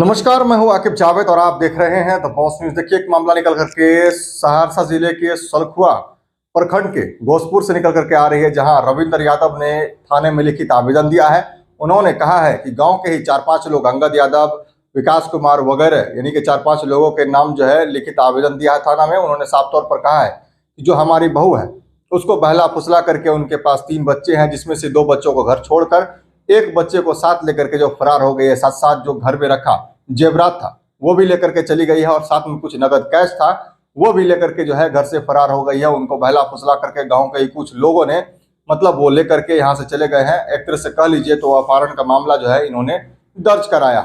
नमस्कार, मैं हूं आकिब जावेद और आप देख रहे हैं द बॉस न्यूज। देखिए, एक मामला निकल करके सहरसा जिले के सलखुआ प्रखंड के घोसपुर से निकल करके आ रही है, जहां रविंद्र यादव ने थाने में लिखित आवेदन दिया है। उन्होंने कहा है कि गांव के ही 4-5 लोग, अंगद यादव, विकास कुमार वगैरह, यानी कि 4-5 लोगों के नाम जो है लिखित आवेदन दिया है थाना में। उन्होंने साफ तौर पर कहा है कि जो हमारी बहू है उसको बहला फुसला करके, उनके पास 3 बच्चे हैं, जिसमें से 2 बच्चों को घर छोड़कर एक बच्चे को साथ लेकर के जो फरार हो गई है। साथ साथ जो घर में रखा जेवरात था वो भी लेकर के चली गई है, और साथ में कुछ नगद कैश था वो भी लेकर के जो है घर से फरार हो गई है। उनको बहला फुसला करके गांव के ही कुछ लोगों ने मतलब वो लेकर के यहाँ से चले गए हैं। एक तरह से कह लीजिए तो अपहरण का मामला जो है इन्होंने दर्ज कराया।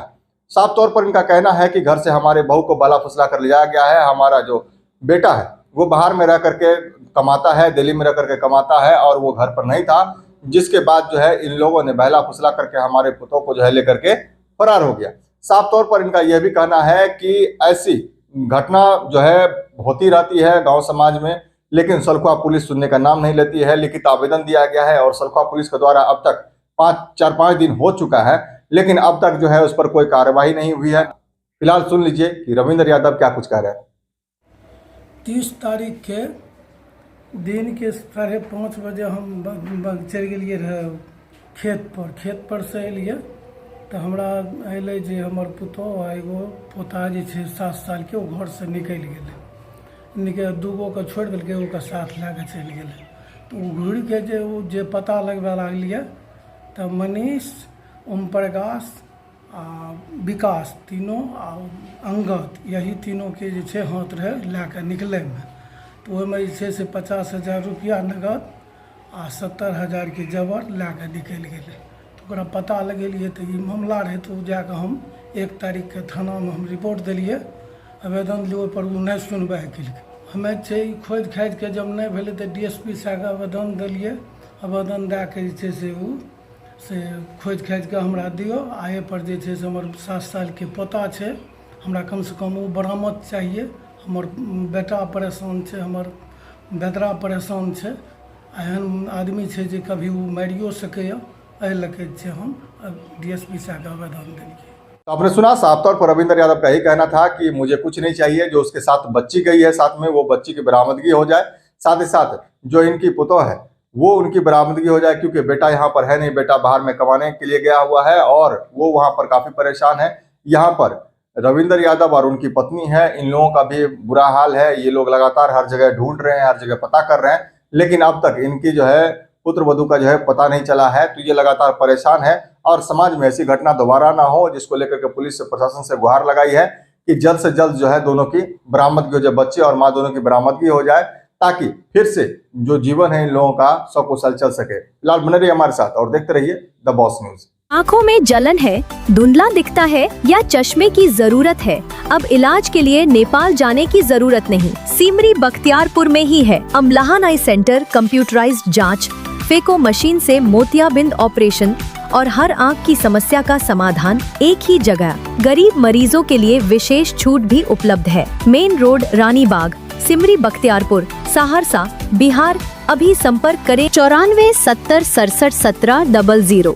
साफ तौर पर इनका कहना है कि घर से हमारे बहू को बहला फुसला कर ले जाया गया है। हमारा जो बेटा है वो बाहर में रह करके कमाता है, दिल्ली में रह करके कमाता है, और वो घर पर नहीं था, जिसके बाद जो है इन लोगों ने बहला फुसला करके हमारे पुतों को जो है लेकर के फरार हो गया। साफ तौर पर इनका यह भी कहना है कि ऐसी घटना जो है होती रहती है गांव समाज में, लेकिन सलखुआ पुलिस सुनने का नाम नहीं लेती है। लिखित आवेदन दिया गया है और सलखुआ पुलिस के द्वारा अब तक 4-5 दिन हो चुका है, लेकिन अब तक जो है उस पर कोई कार्रवाई नहीं हुई है। फिलहाल सुन लीजिए कि रविंद्र यादव क्या कुछ कह रहे हैं। 30 तारीख के दिन के 5:30 बजे हम चल गेलिए रहे खेत पर से एलिए तो हमरा अयलै जे हमर पुतोह आ एगो पोता जे छै 7 साल के, वो घर से निकलि गेलै। 2 गो के छोड़ि देलकै, ओकर साथ लए कऽ चलि गेलै। तो घुरि के जे पता लगबे लागलिए तऽ मनीष, ओम प्रकाश आ विकास, तीनों आ अंगद, यही तीनों के जे छै हाथ रहे लए कऽ निकलैमे। तो ओहिमे जे छै से 50,000 रुपया नगद आ 70,000 के जेवर लए कऽ निकलि गेलै। तो ओकरा पता लगेलिए तो ई मामला रहे, तो जाके हम 1 तारीख के थाना में हम रिपोर्ट देलिए, आवेदन दिए, ओहि पर ओ नहीं सुनवाई केलकै। हमे छै खोज खाजि के जब नहीं भेलै तो DSP साहब के आवेदन दिलिए। आवेदन दए के जे छै से ओ से खोज खाजि के हमरा दियो। आ पर जे छै से हमर 7 साल के पोता छै, हमरा कम से कम वो बरामद चाहिए। हमर बेटा परेशान छै, हमर बेदरा परेशान छै। एहन आदमी छै जे कभी वो मारियो सकैए, एहि लके छै हम DSP साहब के आवेदन देलिए। तो आपने सुना, साफ तौर पर रविंद्र यादव का ही कहना था कि मुझे कुछ नहीं चाहिए, जो उसके साथ बच्ची गई है साथ में वो बच्ची की बरामदगी हो जाए, साथ ही साथ जो इनकी पुतोह है वो उनकी बरामदगी हो जाए, क्योंकि बेटा यहाँ पर है नहीं, बेटा बाहर में कमाने के लिए गया हुआ है और वो वहाँ पर काफी परेशान है। यहाँ पर रविंद्र यादव और उनकी पत्नी है, इन लोगों का भी बुरा हाल है। ये लोग लगातार हर जगह ढूंढ रहे हैं, हर जगह पता कर रहे हैं, लेकिन अब तक इनकी जो है पुत्र वधू का जो है पता नहीं चला है। तो ये लगातार परेशान है और समाज में ऐसी घटना दोबारा ना हो, जिसको लेकर के पुलिस से, प्रशासन से गुहार लगाई है कि जल्द से जल्द जो है दोनों की बरामदगी हो जाए, बच्चे और माँ दोनों की बरामदगी हो जाए, ताकि फिर से जो जीवन है इन लोगों का सकुशल चल सके। फिलहाल बने रहिए हमारे साथ और देखते रहिए द बॉस न्यूज। आँखों में जलन है, धुंधला दिखता है या चश्मे की जरूरत है? अब इलाज के लिए नेपाल जाने की जरूरत नहीं, सिमरी बख्तियारपुर में ही है। अमलाहन आई सेंटर, कंप्यूटराइज्ड जांच, फेको मशीन से मोतियाबिंद ऑपरेशन और हर आँख की समस्या का समाधान एक ही जगह। गरीब मरीजों के लिए विशेष छूट भी उपलब्ध है। मेन रोड, रानी बाग, सिमरी बख्तियारपुर, सहरसा, बिहार। अभी संपर्क करें 94 70 67 17 00।